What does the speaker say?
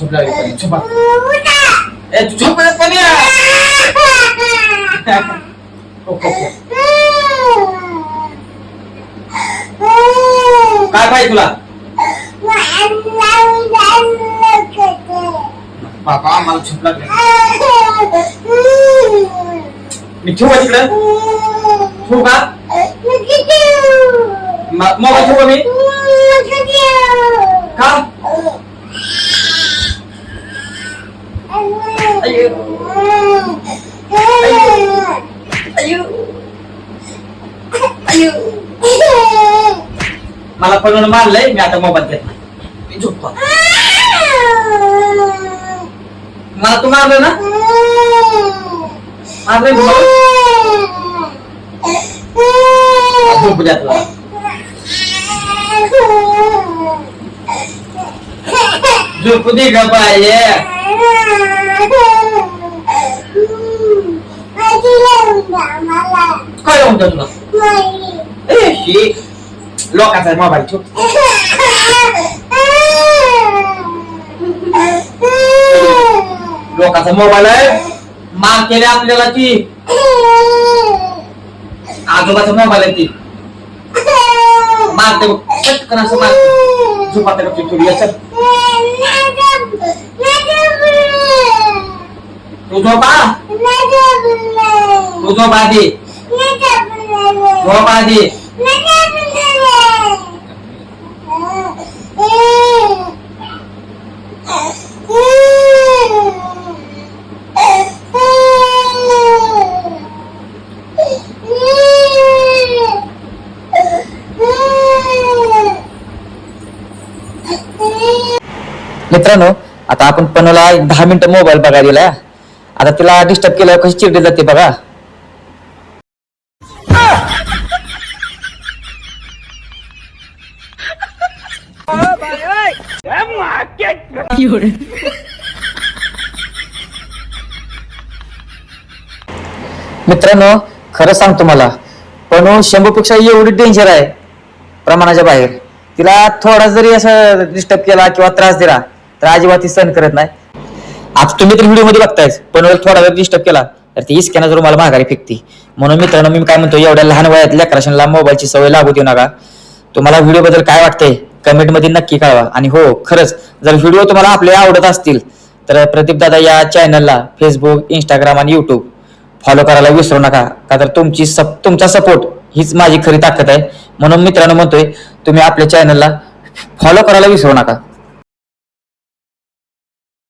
झोप लागली झोपा ए तू झोप पण काय पाहिजे तुला बाबा मला झोप लागली मी ठेवू तिकडं ठेवू का मोबाईल ठेवू मी का मला पण मारलंय मी आता मोबाईल घेत मी झोपतो मला तू मारलं ना मारलंय झोपू द्या तुला झोपू दे का पाहिजे काय म्हणतो तुला लोकांचा मोबाईल ठेव लोकांचा मोबाईल आहे मार केले आपल्याला ती आजोबाचा मोबाईल आहे ती मारते चटकन असं मारते झोपात थोडी चल तू झोपा तू झोप आधी झोप आधी मित्रांनो आता आपण पनूला 10 मिनिटं मोबाईल बघायला दिला आता तिला डिस्टर्ब केल्यावर कशी चिडली जाते बघा मित्रांनो खरं सांगतो मला पनू शंभूपेक्षा एवढी डेंजर आहे प्रमाणाच्या बाहेर तिला थोडा जरी असं डिस्टर्ब केला किंवा त्रास दिला तर अजिबात ती सहन करत नाही आता तुम्ही तर व्हिडिओ मध्ये बघतायच पण थोडा जर डिस्टर्ब केला तर ती इस्कॅनर जर मला माघारी फेकती म्हणून मित्रांनो मी काय म्हणतो एवढ्या लहान वयात लेकरांना मोबाईलची सवय लागू देऊ नका तुम्हाला व्हिडिओ बद्दल काय वाटतंय कमेंट मध्ये नक्की कळवा आणि हो खरंच जर व्हिडिओ तुम्हाला आपले आवडत असतील तर प्रदीप दादा या चॅनलला फेसबुक इंस्टाग्राम आणि युट्यूब फॉलो करायला विसरू नका का तर तुमचा सपोर्ट हीच माझी खरी ताकद आहे म्हणून मित्रांनो म्हणतोय तुम्ही आपल्या चॅनलला फॉलो करायला विसरू नका